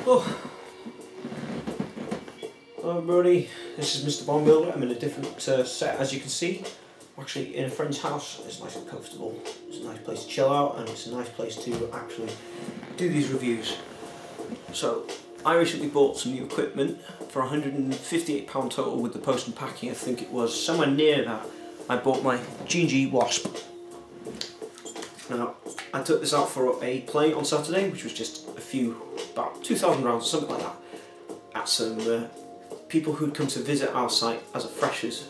Oh. Hello everybody, this is Mr. Bomb Builder. I'm in a different set, as you can see. I'm actually in a friend's house. It's nice and comfortable. It's a nice place to chill out, and it's a nice place to actually do these reviews. So, I recently bought some new equipment for £158 total with the post and packing. I think it was somewhere near that. I bought my G&G WASP. Now, I took this out for a play on Saturday, which was just about 2,000 rounds or something like that, at some people who'd come to visit our site as a freshers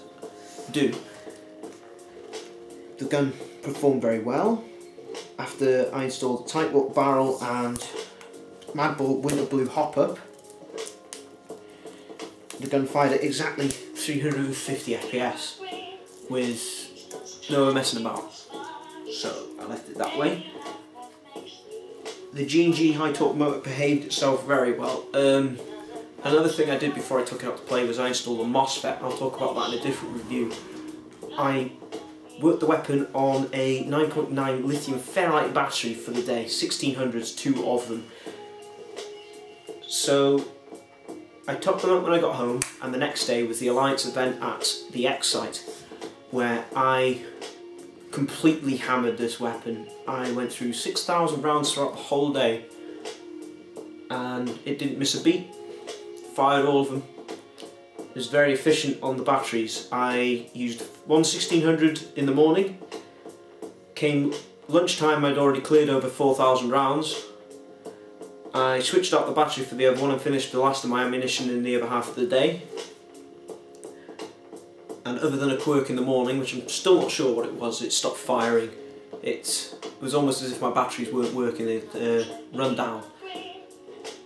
do. The gun performed very well. After I installed the tight bolt barrel and Madball winter blue hop up, the gun fired at exactly 350 FPS with no messing about. So I left it that way. The G&G high torque motor behaved itself very well. Another thing I did before I took it out to play was I installed a MOSFET. I'll talk about that in a different review. I worked the weapon on a 9.9 lithium ferrite battery for the day, 1600s, 2 of them. So I topped them up when I got home, and the next day was the Alliance event at the X site, where I completely hammered this weapon. I went through 6,000 rounds throughout the whole day, and it didn't miss a beat. Fired all of them. It was very efficient on the batteries. I used one 1600 in the morning. Came lunchtime, I'd already cleared over 4,000 rounds. I switched out the battery for the other one and finished the last of my ammunition in the other half of the day. And other than a quirk in the morning, which I'm still not sure what it was, it stopped firing. It was almost as if my batteries weren't working, they'd run down.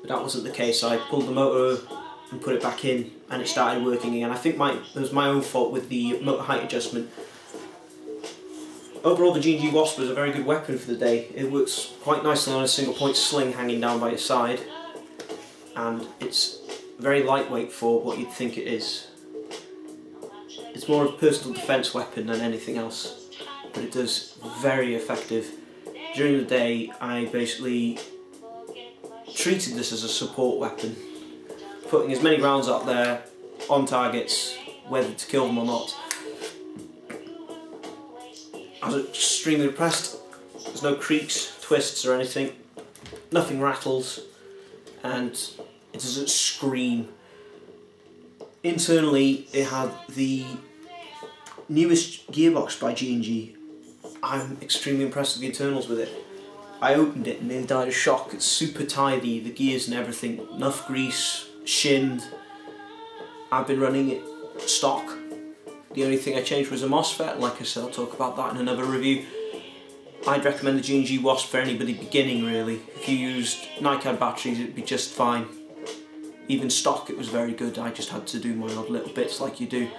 But that wasn't the case. I pulled the motor and put it back in, and it started working again. I think it was my own fault with the motor height adjustment. Overall, the G&G WASP was a very good weapon for the day. It works quite nicely on a single point sling hanging down by your side, and it's very lightweight for what you'd think it is. It's more of a personal defence weapon than anything else, but it does very effective. During the day, I basically treated this as a support weapon, putting as many rounds out there on targets, whether to kill them or not. I was extremely impressed. There's no creaks, twists or anything, nothing rattles, and it doesn't scream. Internally, it had the newest gearbox by G&G. I'm extremely impressed with the internals with it. I opened it and nearly died of shock. It's super tidy, the gears and everything, enough grease, shinned. I've been running it stock. The only thing I changed was a MOSFET. Like I said, I'll talk about that in another review. I'd recommend the G&G WASP for anybody beginning, really. If you used NiCad batteries, it'd be just fine. Even stock, it was very good. I just had to do my odd little bits like you do.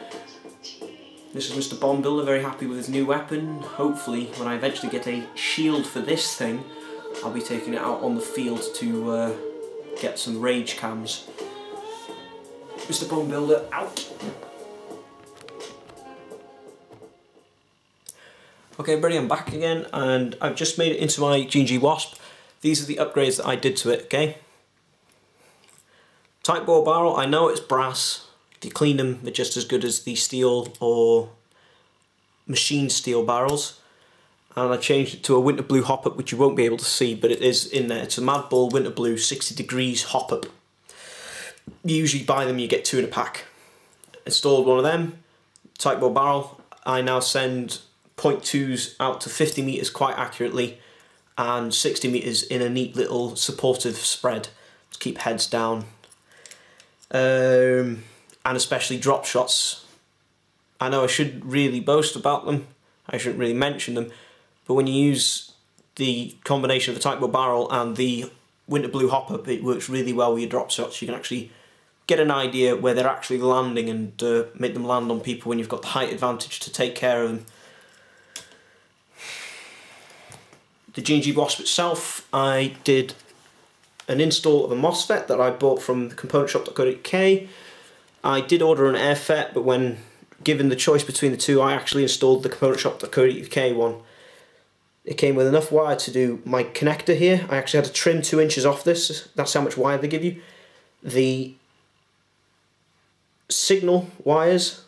This is Mr. Bomb Builder, very happy with his new weapon. Hopefully, when I eventually get a shield for this thing, I'll be taking it out on the field to get some rage cams. Mr. Bomb Builder, out! Okay everybody, I'm back again, and I've just made it into my G&G WASP. These are the upgrades that I did to it, okay? Tight bore barrel, I know it's brass. If you clean them, they're just as good as the steel or machine steel barrels. And I changed it to a winter blue hop-up, which you won't be able to see, but it is in there. It's a Madball winter blue 60 degrees hop-up. You usually buy them, you get 2 in a pack. Installed one of them, tight bore barrel. I now send .2s out to 50 meters quite accurately, and 60 meters in a neat little supportive spread to keep heads down. And especially drop shots. I know I shouldn't really boast about them, I shouldn't really mention them, but when you use the combination of the tight bore barrel and the winter blue hop-up, it works really well with your drop shots. You can actually get an idea where they're actually landing and make them land on people when you've got the height advantage to take care of them. The G&G WASP itself, I did an install of a MOSFET that I bought from the componentshop.co.uk. I did order an AirFET, but when given the choice between the two, I actually installed the componentshop.co.uk one. It came with enough wire to do my connector here. I actually had to trim 2 inches off this. That's how much wire they give you. The signal wires,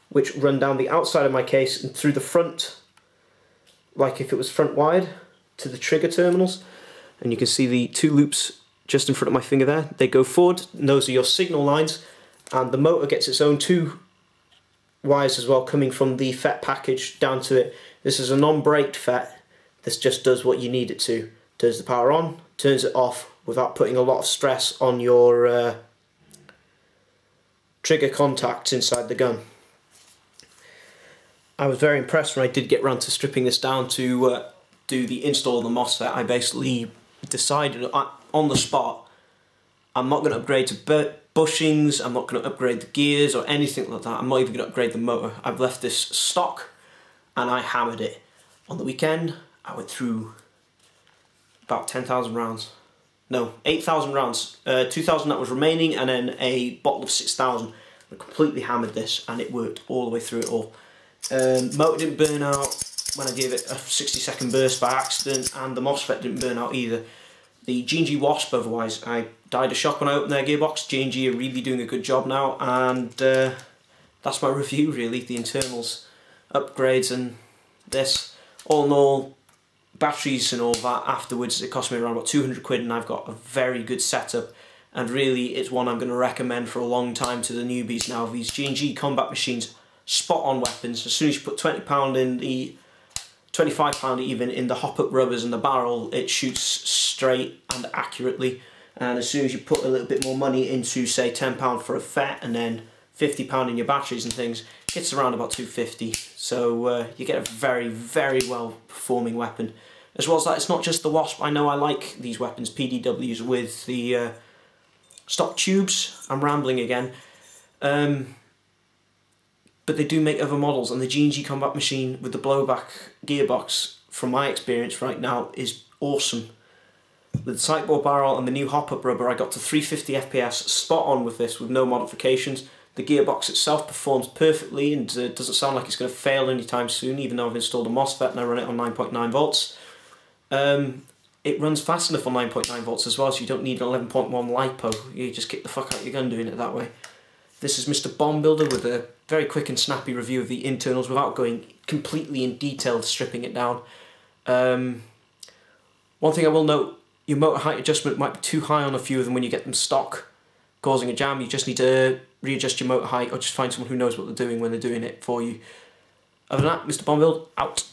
which run down the outside of my case and through the front, like if it was front wired, to the trigger terminals. And you can see the 2 loops just in front of my finger there. They go forward, and those are your signal lines. And the motor gets its own 2 wires as well, coming from the FET package down to it. This is a non-braked FET. This just does what you need it to. Turns the power on, turns it off without putting a lot of stress on your trigger contacts inside the gun. I was very impressed when I did get round to stripping this down to do the install of the MOSFET. I basically decided on the spot, I'm not going to upgrade to bushings, I'm not going to upgrade the gears or anything like that. I'm not even going to upgrade the motor. I've left this stock and I hammered it. On the weekend I went through about 10,000 rounds. No, 8,000 rounds. 2,000 that was remaining, and then a bottle of 6,000. I completely hammered this and it worked all the way through it all. Motor didn't burn out when I gave it a 60-second burst by accident, and the MOSFET didn't burn out either. The G&G WASP, otherwise, I died of shock when I opened their gearbox. G&G are really doing a good job now, and that's my review really. The internals, upgrades and this. All in all, batteries and all that afterwards, it cost me around about 200 quid, and I've got a very good setup, and really it's one I'm going to recommend for a long time to the newbies now. These G&G combat machines, spot on weapons. As soon as you put £20 in the, £25 even in the hop up rubbers and the barrel, it shoots straight and accurately. And as soon as you put a little bit more money into, say, £10 for a FET and then £50 in your batteries and things, it gets around about £250. So you get a very, very well performing weapon. As well as that, it's not just the WASP. I know I like these weapons, PDWs, with the stock tubes. I'm rambling again. But they do make other models, and the G&G combat machine with the blowback gearbox, from my experience right now, is awesome. With the sightbore barrel and the new hop-up rubber, I got to 350 FPS spot on with this, with no modifications. The gearbox itself performs perfectly and doesn't sound like it's going to fail anytime soon, even though I've installed a MOSFET and I run it on 9.9 volts. It runs fast enough on 9.9 volts as well, so you don't need an 11.1 LiPo. You just kick the fuck out your gun doing it that way. This is Mr. Bomb Builder with a very quick and snappy review of the internals without going completely in detail stripping it down. One thing I will note, your motor height adjustment might be too high on a few of them when you get them stock, causing a jam. You just need to readjust your motor height, or just find someone who knows what they're doing when they're doing it for you. Other than that, Mr. Bomb Build, out.